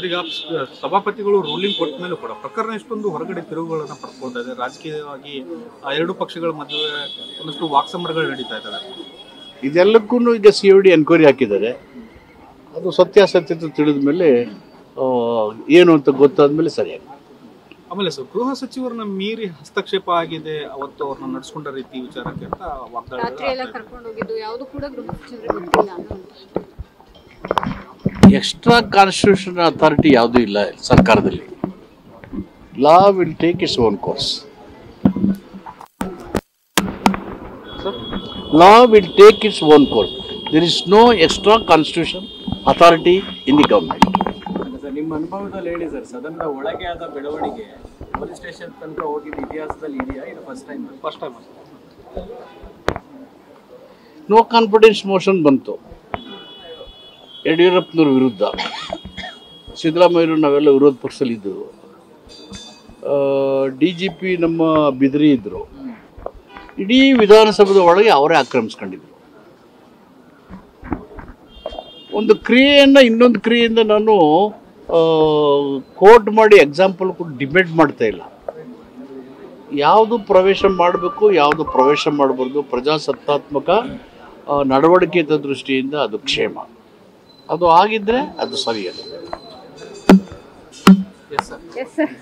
Sir, ಈಗ ಸಭಾಪತಿಗಳು ruling ಕೊಟ್ಟ ಮೇಲೂ ಕೂಡ ಪ್ರಕರಣ ಇಷ್ಟೊಂದು ಹೊರಗಡೆ ತಿರುವುಗಳನ್ನ ಪಡ್ಕೊಳ್ತಾ ಇದೆ. ರಾಜಕೀಯವಾಗಿ ಎರಡು ಪಕ್ಷಗಳ ಮಧ್ಯೆ ಒಂದಷ್ಟು ವಾಕ್ಸಮರಗಳು ನಡೀತಾ ಇದ್ದಾವೆ. ಇದೆಲ್ಲಕ್ಕೂ ಈಗ CID ಎನ್ಕ್ವೈರಿ ಹಾಕಿದ್ದಾರೆ. ಅದು ಸತ್ಯಾಸತ್ಯತೆ ತಿಳಿದ ಮೇಲೆ ಏನು ಅಂತ ಗೊತ್ತಾದ್ಮೇಲೆ ಸರಿಯಾಗಿ. ಆಮೇಲೆ ಸರ್, ಗೃಹ ಸಚಿವರನ್ನ ಮೀರಿ ಹಸ್ತಕ್ಷೇಪ ಆಗಿದೆ ಅವತ್ತು ಅವ್ರನ್ನ ನಡೆಸ್ಕೊಂಡ ರೀತಿ ವಿಚಾರಕ್ಕೆ ಅಂತ ಎಕ್ಸ್ಟ್ರಾ ಕಾನ್ಸ್ಟಿಟ್ಯೂಷನ್ ಅಥಾರಿಟಿ ಯಾವುದೂ ಇಲ್ಲ ಸರ್ಕಾರದಲ್ಲಿ. Law will take its own course. Law will take its own course. There is no extra constitution authority in the government. ನಿಮ್ಮ ಅನುಭವದಲ್ಲಿ ಹೇಳಿ ಸರ್, ಸದನದ ಒಳಗೆ ಆದ ಬೆಳವಣಿಗೆ ಪೊಲೀಸ್ ಸ್ಟೇಷನ್ ತನಕ ಹೋಗಿದ್ದ ಇತಿಹಾಸದಲ್ಲಿ ಇದೆಯಾ? ಇದು first time. No confidence motion ಬಂತು ಯಡಿಯೂರಪ್ಪನವ್ರ ವಿರುದ್ಧ. ಸಿದ್ದರಾಮಯ್ಯರು ನಾವೆಲ್ಲ ವಿರೋಧ ಪಕ್ಷದಲ್ಲಿ ಇದ್ದರು. DGP ನಮ್ಮ ಬಿದ್ರಿ ಇದ್ದರು. ಇಡೀ ವಿಧಾನಸಭೆದ ಒಳಗೆ ಅವರೇ ಆಕ್ರಮಿಸ್ಕೊಂಡಿದ್ರು. ಒಂದು ಕ್ರಿಯೆಯನ್ನು ಇನ್ನೊಂದು ಕ್ರಿಯೆಯಿಂದ ನಾನು ಕೋಟ್ ಮಾಡಿ ಎಕ್ಸಾಂಪಲ್ ಕೂಡ ಡಿಬೇಟ್ ಮಾಡ್ತಾ ಇಲ್ಲ. ಯಾವುದು ಪ್ರವೇಶ ಮಾಡಬೇಕು, ಯಾವುದು ಪ್ರವೇಶ ಮಾಡಬಾರ್ದು, ಪ್ರಜಾಸತ್ತಾತ್ಮಕ ನಡವಳಿಕೆ ದೃಷ್ಟಿಯಿಂದ ಅದು ಕ್ಷೇಮ. ಅದು ಆಗಿದ್ರೆ ಅದು ಸರಿಯಲ್ಲ. Yes sir.